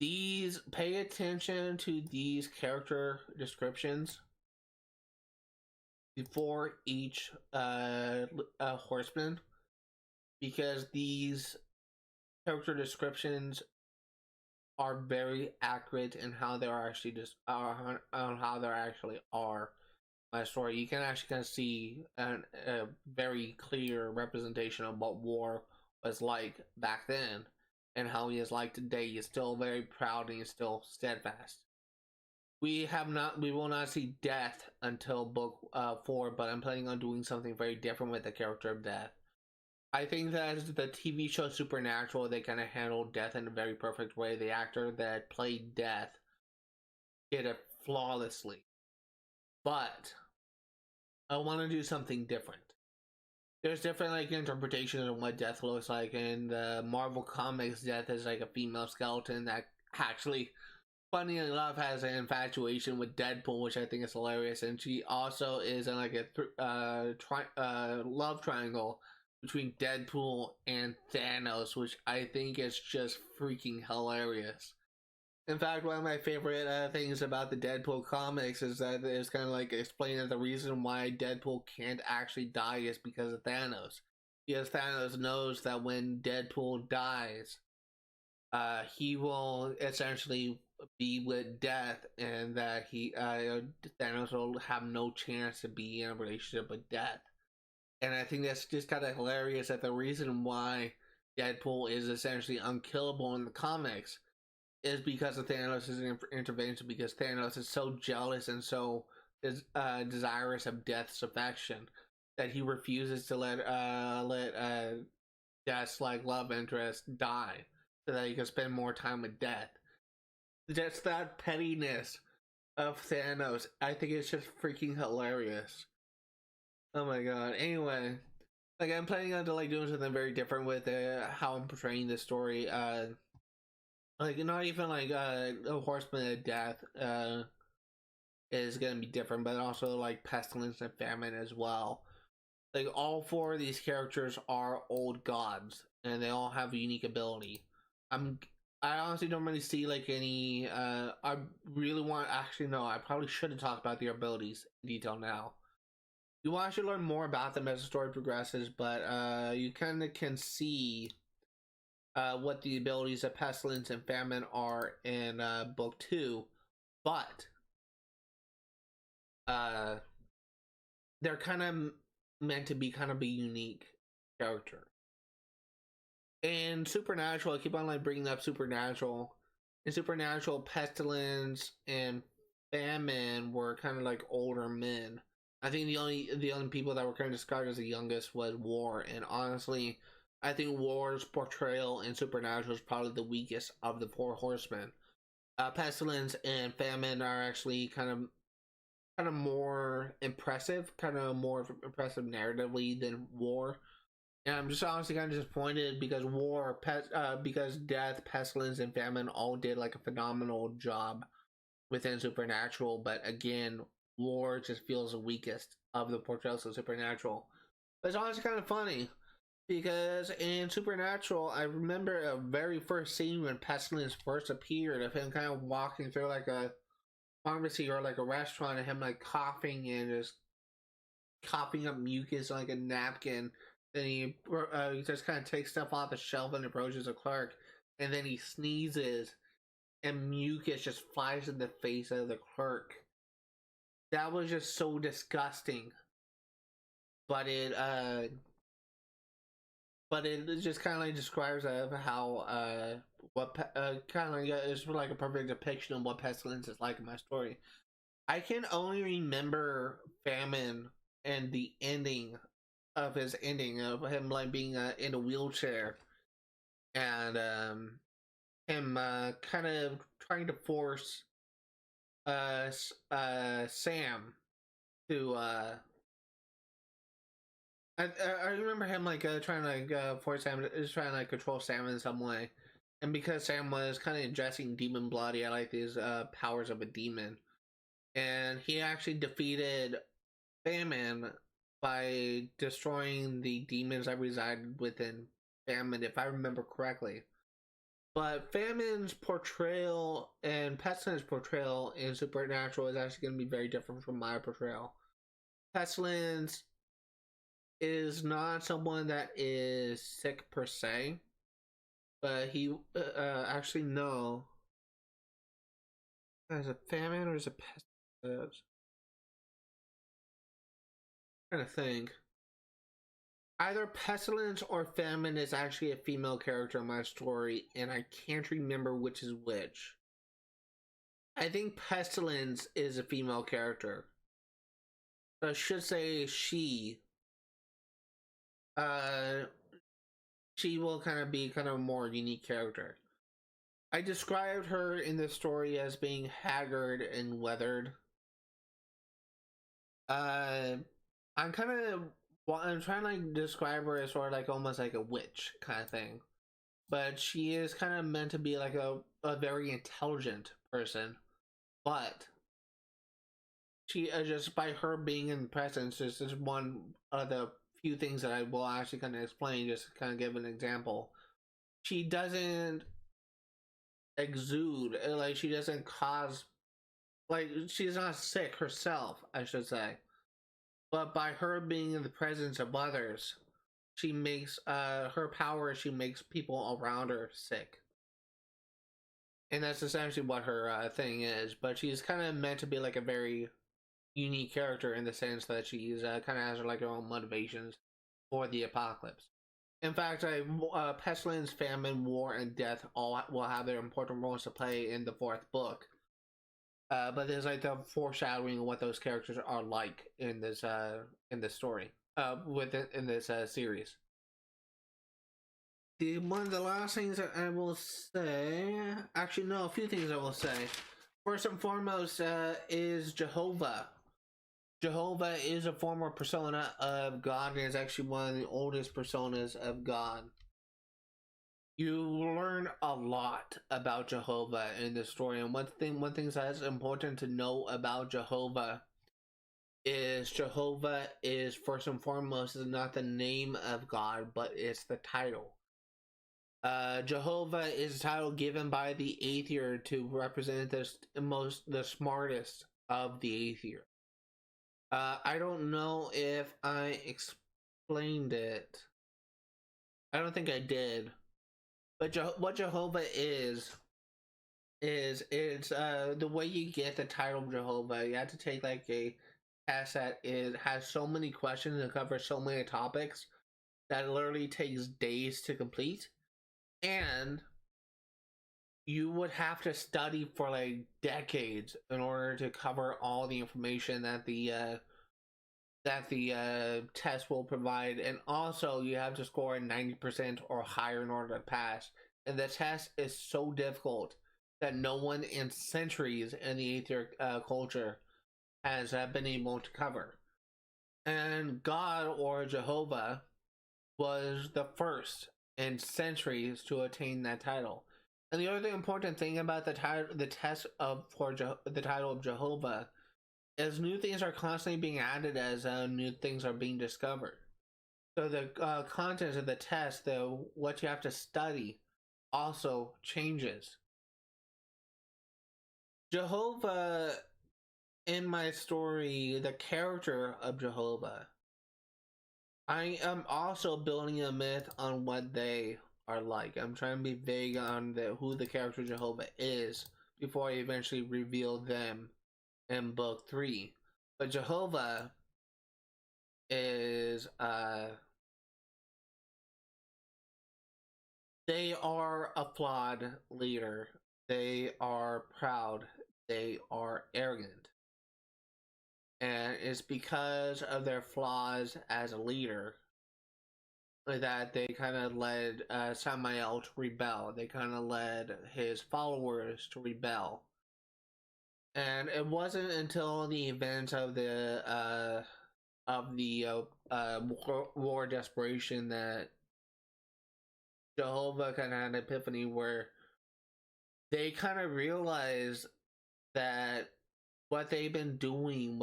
Speaker 1: Pay attention to these character descriptions before each horseman, because these character descriptions are very accurate in how they're actually on how they actually are my story. You can actually kind of see a very clear representation of what war was like back then and how he is like today. He is still very proud and he is still steadfast. We will not see Death until book 4, but I'm planning on doing something very different with the character of Death. I think that as the TV show Supernatural, they kind of handled Death in a very perfect way. The actor that played Death did it flawlessly. But I want to do something different. There's different like interpretations of what Death looks like. In the Marvel Comics, Death is like a female skeleton that actually, funny enough, has an infatuation with Deadpool, which I think is hilarious. And she also is in like a love triangle between Deadpool and Thanos, which I think is just freaking hilarious. In fact, one of my favorite things about the Deadpool comics is that it's kind of like explaining that the reason why Deadpool can't actually die is because of Thanos. Because Thanos knows that when Deadpool dies, he will essentially be with Death, and that Thanos will have no chance to be in a relationship with Death. And I think that's just kind of hilarious that the reason why Deadpool is essentially unkillable in the comics is because of Thanos' intervention, because Thanos is so jealous and so desirous of Death's affection that he refuses to let Death's like love interest die so that he can spend more time with Death. Just that pettiness of Thanos, I think it's just freaking hilarious. Oh my god. Anyway, like I'm planning on to like doing something very different with how I'm portraying this story. Like not even like a Horseman of Death is gonna be different, but also like Pestilence and Famine as well. Like all four of these characters are old gods, and they all have a unique ability. I honestly don't really see like any. I really want. Actually, no. I probably should have talked about their abilities in detail now. You want to learn more about them as the story progresses, but you kind of can see what the abilities of Pestilence and Famine are in book 2, but uh, they're kind of meant to be kind of a unique character. And Supernatural, I keep on like bringing up Supernatural. In Supernatural, Pestilence and Famine were kind of like older men. I think the only people that were kind of described as the youngest was War, and honestly, I think War's portrayal in Supernatural is probably the weakest of the four horsemen. Pestilence and Famine are actually kind of more impressive, kind of more impressive narratively than War. And I'm just honestly kind of disappointed because because Death, Pestilence, and Famine all did like a phenomenal job within Supernatural, but again, War just feels the weakest of the portrayals of Supernatural. But it's honestly kind of funny because in Supernatural, I remember a very first scene when Pestilence first appeared of him kind of walking through like a pharmacy or like a restaurant and him like coughing and just coughing up mucus on like a napkin. Then he just kind of takes stuff off the shelf and approaches a clerk, and then he sneezes and mucus just flies in the face of the clerk. That was just so disgusting. But it just kind of like describes how what kind of like is like a perfect depiction of what Pestilence is like in my story. I can only remember Famine and the ending of his ending of him like being in a wheelchair and him kind of trying to force Sam to I remember him like trying to like force Sam is trying to like control Sam in some way, and because Sam was kind of ingesting demon blood, he had like these powers of a demon, and he actually defeated Famine by destroying the demons that resided within Famine, if I remember correctly. But Famine's portrayal and Pestilence's portrayal in Supernatural is actually going to be very different from my portrayal. Pestilence is not someone that is sick per se, but he actually no. Is it Famine or is it Pestilence? I'm trying to think. Either Pestilence or Famine is actually a female character in my story, and I can't remember which is which. I think Pestilence is a female character. So I should say she. Uh, she will kind of be kind of a more unique character. I described her in the story as being haggard and weathered. Uh, I'm trying to like describe her as sort of like almost like a witch kind of thing, but she is kind of meant to be like a very intelligent person, but she just by her being in presence is one of the few things that I will actually kind of explain, just to kind of give an example. She doesn't exude like she doesn't cause like she's not sick herself, I should say, but by her being in the presence of others, she makes her power, she makes people around her sick, and that's essentially what her thing is. But she's kind of meant to be like a very unique character in the sense that she's kind of has like her own motivations for the apocalypse. In fact, pestilence, famine, war, and death all will have their important roles to play in the fourth book. But there's like the foreshadowing of what those characters are like in this story, in this series. One of the last things that I will say, actually no, a few things I will say. First and foremost, is Jehovah. Jehovah is a former persona of God and is actually one of the oldest personas of God. You learn a lot about Jehovah in this story, and one thing that's important to know about Jehovah is first and foremost is not the name of God, but it's the title. Jehovah is a title given by the Aether to represent the smartest of the Aether. I don't know if I explained it. I don't think I did. But what Jehovah is it's the way you get the title of Jehovah. You have to take like a test that has so many questions and covers so many topics that it literally takes days to complete, and you would have to study for like decades in order to cover all the information that the test will provide, and also you have to score 90% or higher in order to pass. And the test is so difficult that no one in centuries in the Aether culture has been able to cover. And God, or Jehovah, was the first in centuries to attain that title. And the other important thing about the test the title of Jehovah, as new things are constantly being added, as new things are being discovered. So the content of the test, what you have to study, also changes. Jehovah, in my story, the character of Jehovah, I am also building a myth on what they are like. I'm trying to be vague on who the character Jehovah is before I eventually reveal them in book 3. But Jehovah is they are a flawed leader. They are proud. They are arrogant. And it's because of their flaws as a leader that they kind of led Samael to rebel. They kind of led his followers to rebel. And it wasn't until the events of the war desperation that Jehovah kind of had an epiphany where they kind of realized that what they've been doing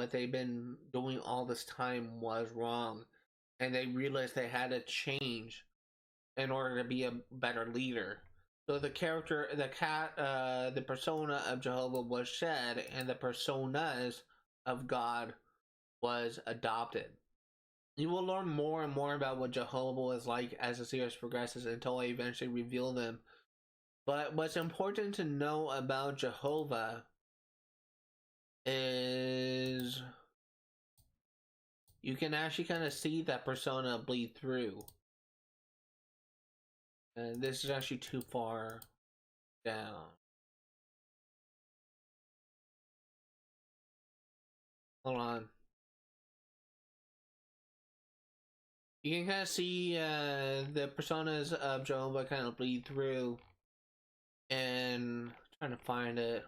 Speaker 1: all this time was wrong, and they realized they had to change in order to be a better leader. So the persona of Jehovah was shed, and the personas of God was adopted. You will learn more and more about what Jehovah is like as the series progresses until I eventually reveal them. But what's important to know about Jehovah is you can actually kind of see that persona bleed through. And this is actually too far down. Hold on. You can kind of see the personas of Jehovah kind of bleed through. And trying to find it.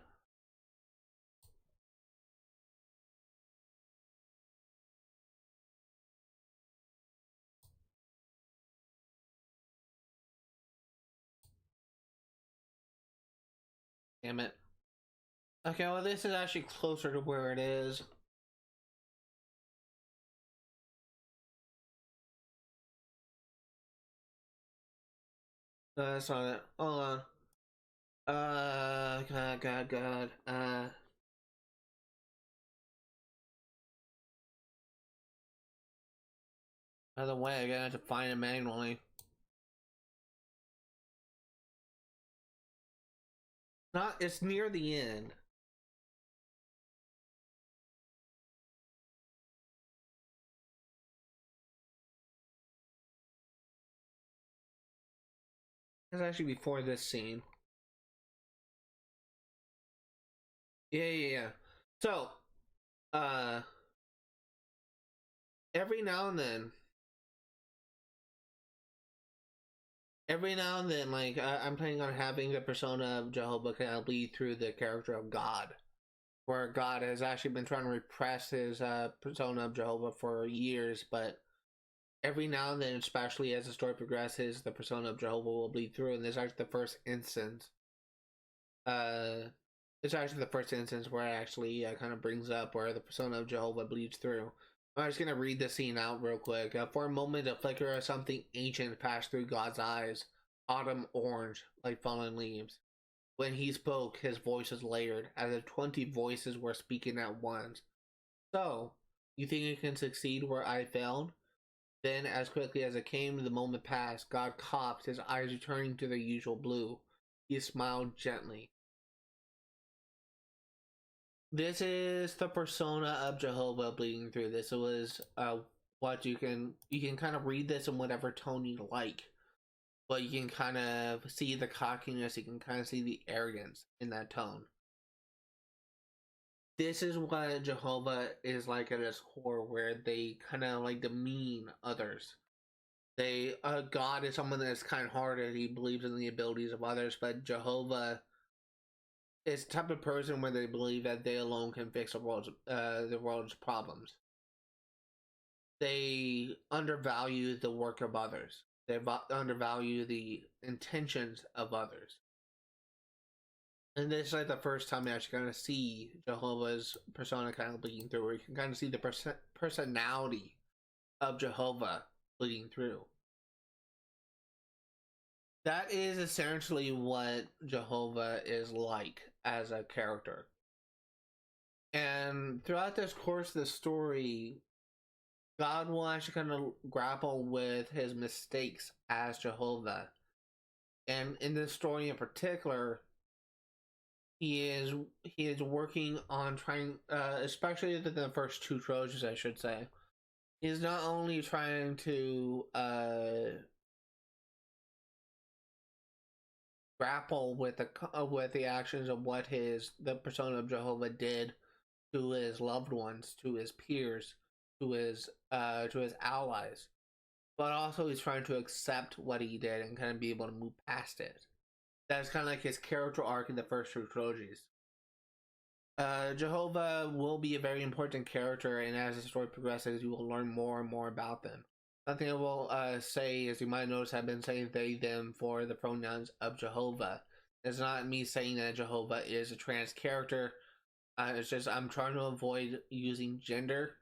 Speaker 1: Damn it. Okay, well this is actually closer to where it is. That's not it. Hold on. God. By the way, I gotta have to find it manually. It's near the end. It's actually before this scene. Yeah. So, uh, every now and then, like I'm planning on having the persona of Jehovah kind of lead through the character of God, where God has actually been trying to repress his persona of Jehovah for years, but every now and then, especially as the story progresses, the persona of Jehovah will bleed through, and this is actually the first instance. Uh, it's actually the first instance where it actually kind of brings up where the persona of Jehovah bleeds through. I'm just gonna read the scene out real quick. For a moment, a flicker of something ancient passed through God's eyes, autumn orange, like fallen leaves. When he spoke, his voice was layered, as if 20 voices were speaking at once. So, you think you can succeed where I failed? Then, as quickly as it came, the moment passed. God coughed, his eyes returning to their usual blue. He smiled gently. This is the persona of Jehovah bleeding through this. It was what you can kind of read this in whatever tone you like, but you can kind of see the cockiness, you can kind of see the arrogance in that tone. This is what Jehovah is like at its core, where they kind of like demean others. They God is someone that's kind hearted. He believes in the abilities of others, but Jehovah is the type of person where they believe that they alone can fix the world's problems. They undervalue the work of others. They undervalue the intentions of others. And this is like the first time you actually kind of see Jehovah's persona kind of bleeding through, where you can kind of see the personality of Jehovah bleeding through. That is essentially what Jehovah is like as a character. And throughout this course of the story, God will actually kind of grapple with his mistakes as Jehovah. And in this story in particular, he is working on trying, especially the first two trilogies, I should say. He's not only trying to grapple with the actions of what the persona of Jehovah did to his loved ones, to his peers, to his allies, but also he's trying to accept what he did and kind of be able to move past it. That's kind of like his character arc in the first two trilogies. Jehovah will be a very important character, and as the story progresses, you will learn more and more about them. Something I will say is, you might notice I've been saying they, them for the pronouns of Jehovah. It's not me saying that Jehovah is a trans character. It's just I'm trying to avoid using gender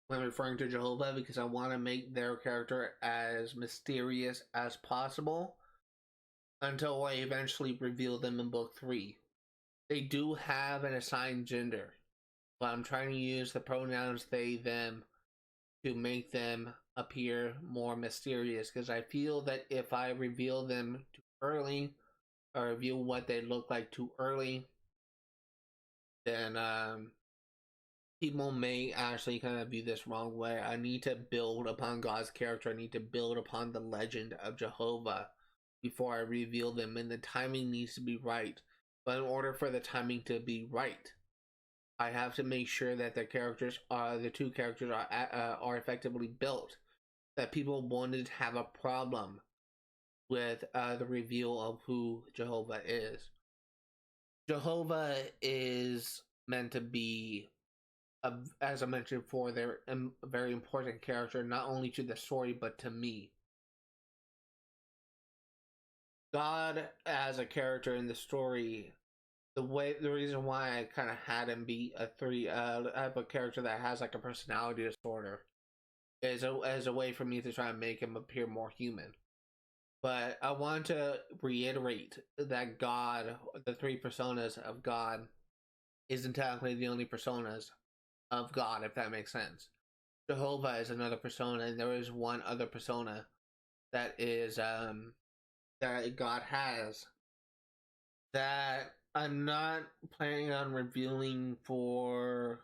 Speaker 1: when referring to Jehovah, because I want to make their character as mysterious as possible until I eventually reveal them in book 3. They do have an assigned gender, but I'm trying to use the pronouns they, them to make them appear more mysterious, because I feel that if I reveal them too early or reveal what they look like too early, then people may actually kind of view this wrong way. I need to build upon God's character. I need to build upon the legend of Jehovah before I reveal them, and the timing needs to be right. But in order for the timing to be right, I have to make sure that the two characters are effectively built. That people won't have a problem with the reveal of who Jehovah is. Jehovah is meant to be, as I mentioned before, they're a very important character, not only to the story but to me. God as a character in the story, the reason why I kind of had him be have a character that has like a personality disorder is as a way for me to try and make him appear more human. But I want to reiterate that God, the three personas of God, isn't technically the only personas of God, if that makes sense. Jehovah is another persona, and there is one other persona that is that God has that I'm not planning on revealing for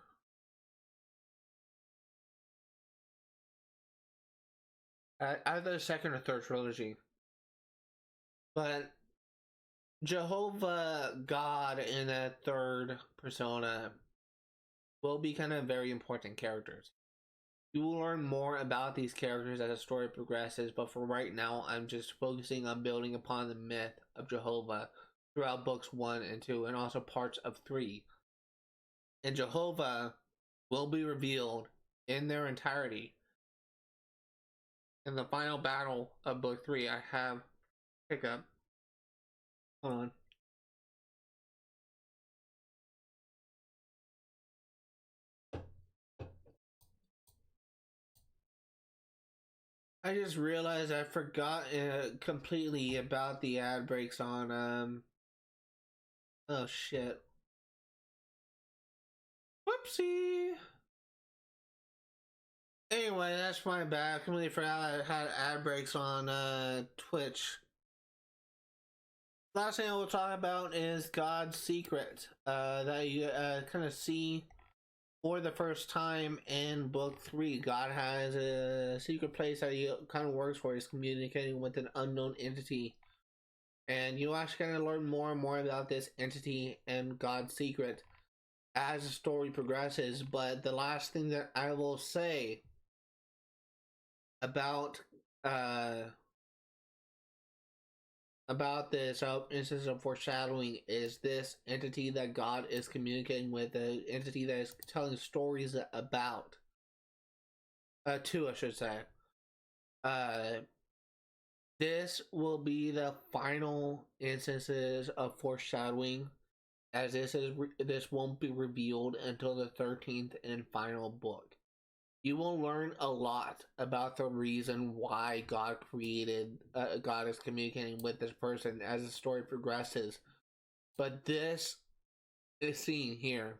Speaker 1: either the second or third trilogy. But Jehovah God in a third persona will be kind of very important characters. You will learn more about these characters as the story progresses, but for right now, I'm just focusing on building upon the myth of Jehovah throughout books 1 and 2, and also parts of 3. And Jehovah will be revealed in their entirety in the final battle of book 3. I have Hiccup. Hold on. I just realized I forgot completely about the ad breaks on oh shit. Whoopsie. Anyway, that's my bad. I completely forgot I had ad breaks on Twitch. Last thing I will talk about is God's secret that you kind of see for the first time in book 3. God has a secret place that he kind of works for. He's communicating with an unknown entity, and you actually kind of learn more and more about this entity and God's secret as the story progresses. But the last thing that I will say about uh this instance of foreshadowing is this entity that God is communicating with, the entity that is telling stories about to, I should say. This will be the final instances of foreshadowing, as this won't be revealed until the 13th and final book. You will learn a lot about the reason why God God is communicating with this person as the story progresses. But this is seen here.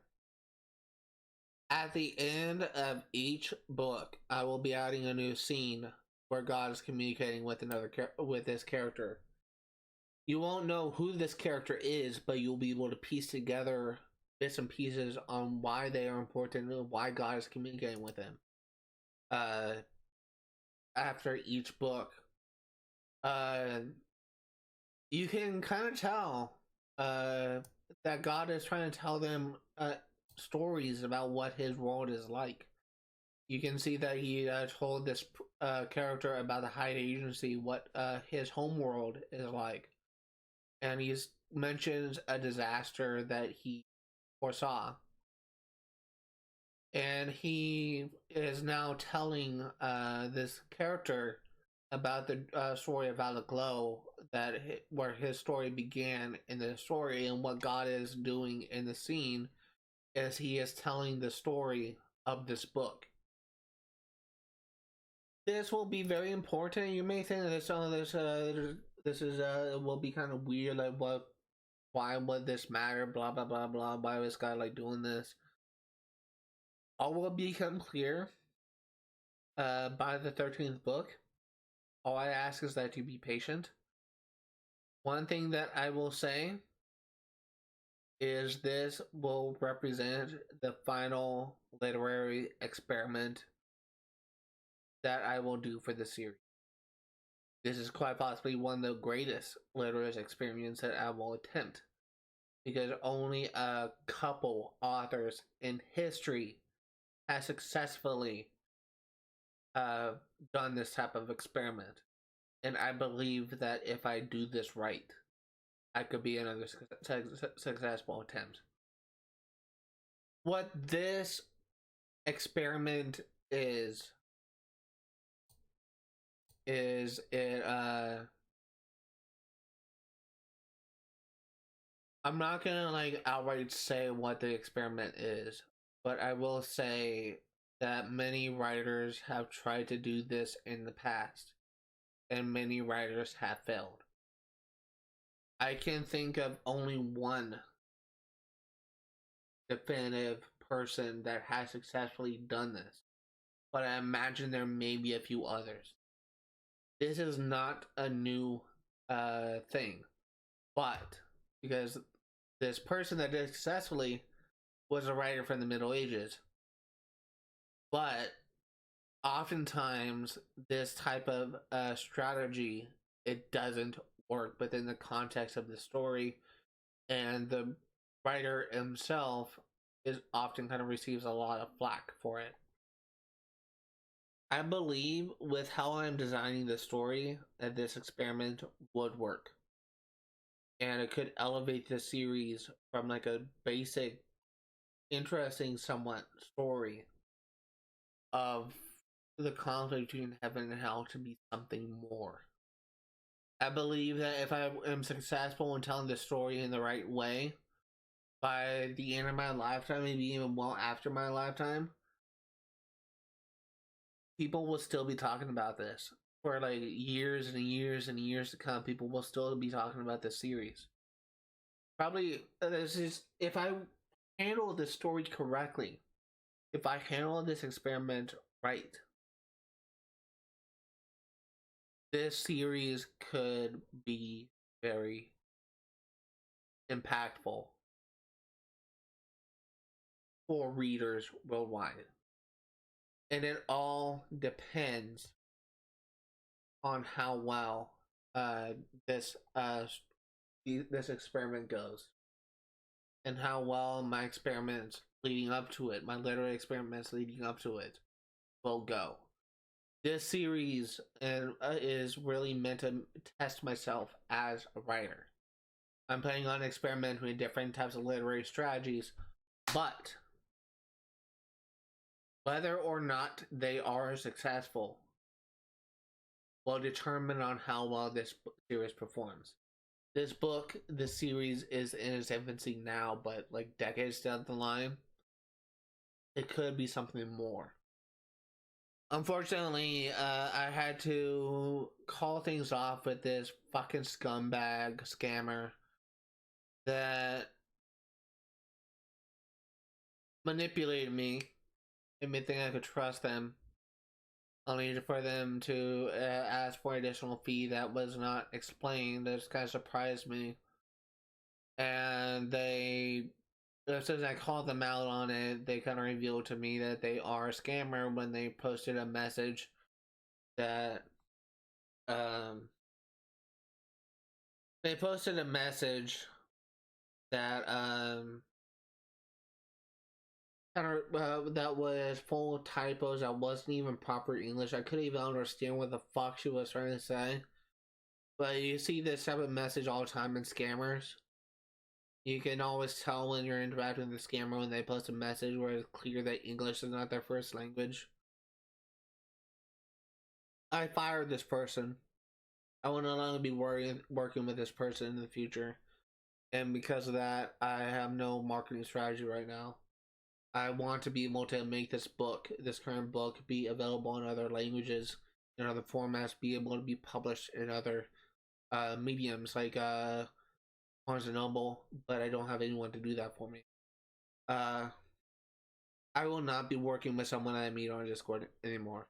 Speaker 1: At the end of each book, I will be adding a new scene where God is communicating with with this character. You won't know who this character is, but you'll be able to piece together bits and pieces on why they are important and why God is communicating with them. After each book, you can kind of tell that God is trying to tell them stories about what his world is like. You can see that he told this character about the Hyde Agency what his home world is like, and he mentions a disaster that he foresaw. And he is now telling this character about the story of Glow, where his story began in the story, and what God is doing in the scene is he is telling the story of this book. This will be very important. You may think that this is will be kind of weird, like why would this matter? Blah blah blah blah. Why was God like doing this? All will become clear by the 13th book. All I ask is that you be patient. One thing that I will say is this will represent the final literary experiment that I will do for the series. This is quite possibly one of the greatest literary experiments that I will attempt, because only a couple authors in history has successfully done this type of experiment. And I believe that if I do this right, I could be another successful attempt. What this experiment is it I'm not gonna like outright say what the experiment is, but I will say that many writers have tried to do this in the past, and many writers have failed. I can think of only one definitive person that has successfully done this, but I imagine there may be a few others. This is not a new thing, but because this person that did successfully was a writer from the Middle Ages, but oftentimes this type of strategy, it doesn't work within the context of the story, and the writer himself is often kind of receives a lot of flack for it. I believe with how I'm designing the story that this experiment would work. And it could elevate the series from like a basic, interesting, somewhat story of the conflict between heaven and hell to be something more. I believe that if I am successful in telling the story in the right way, by the end of my lifetime, maybe even well after my lifetime, people will still be talking about this for like years and years and years to come. People will still be talking about this series. Probably, this is if I handle this story correctly, if I handle this experiment right, this series could be very impactful for readers worldwide. And it all depends on how well this this experiment goes, and how well my experiments leading up to it, my literary experiments leading up to it, will go. This series is really meant to test myself as a writer. I'm planning on experimenting with different types of literary strategies, but whether or not they are successful will determine on how well this series performs. This series is in its infancy now, but like decades down the line, it could be something more. Unfortunately, I had to call things off with this fucking scumbag scammer that manipulated me and made me think I could trust them, only for them to ask for an additional fee that was not explained. This kind of surprised me. And they, as soon as I called them out on it, they kind of revealed to me that they are a scammer when they posted a message that they posted a message that that was full of typos, that wasn't even proper English. I couldn't even understand what the fuck she was trying to say. But you see this type of message all the time in scammers. You can always tell when you're interacting with a scammer when they post a message where it's clear that English is not their first language. I fired this person. I will no longer be working with this person in the future. And because of that, I have no marketing strategy right now. I want to be able to make this current book, be available in other languages, in other formats, be able to be published in other mediums like Barnes and Noble, but I don't have anyone to do that for me. I will not be working with someone I meet on Discord anymore.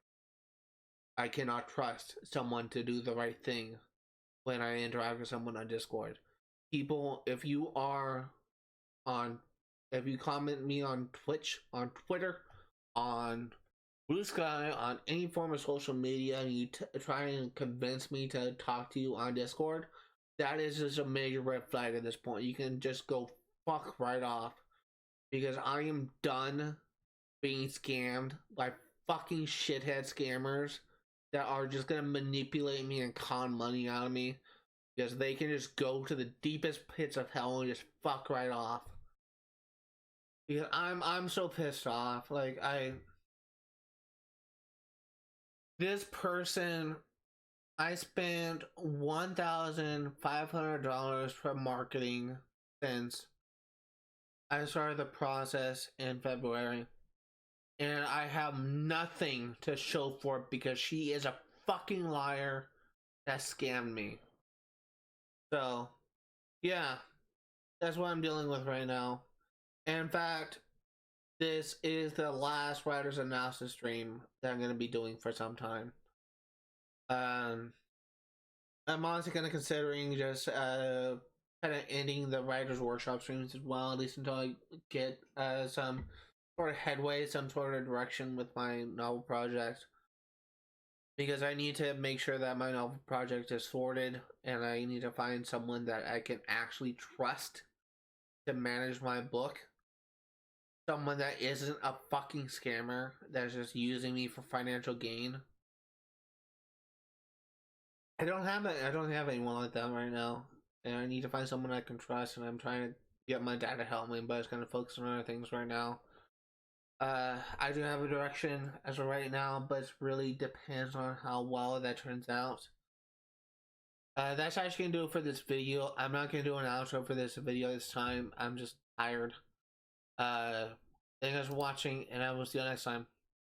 Speaker 1: I cannot trust someone to do the right thing when I interact with someone on Discord. People, if you comment me on Twitch, on Twitter, on Blue Sky, on any form of social media, and you try and convince me to talk to you on Discord, that is just a major red flag at this point. You can just go fuck right off, because I am done being scammed by fucking shithead scammers that are just gonna manipulate me and con money out of me, because they can just go to the deepest pits of hell and just fuck right off. Because I'm so pissed off. Like, this person, I spent $1,500 for marketing since I started the process in February, and I have nothing to show for it because she is a fucking liar that scammed me. So, yeah, that's what I'm dealing with right now. In fact, this is the last Writer's Analysis stream that I'm going to be doing for some time. I'm honestly kind of considering just kind of ending the Writer's Workshop streams as well, at least until I get some sort of headway, some sort of direction with my novel project. because I need to make sure that my novel project is sorted, and I need to find someone that I can actually trust to manage my book. Someone that isn't a fucking scammer that's just using me for financial gain. I don't have anyone like that right now, and I need to find someone I can trust. And I'm trying to get my dad to help me, but it's kind of focusing on other things right now. I do have a direction as of right now, but it really depends on how well that turns out. That's actually gonna do it for this video. I'm not gonna do an outro for this video this time. I'm just tired. Thank you guys for watching, and I will see you next time.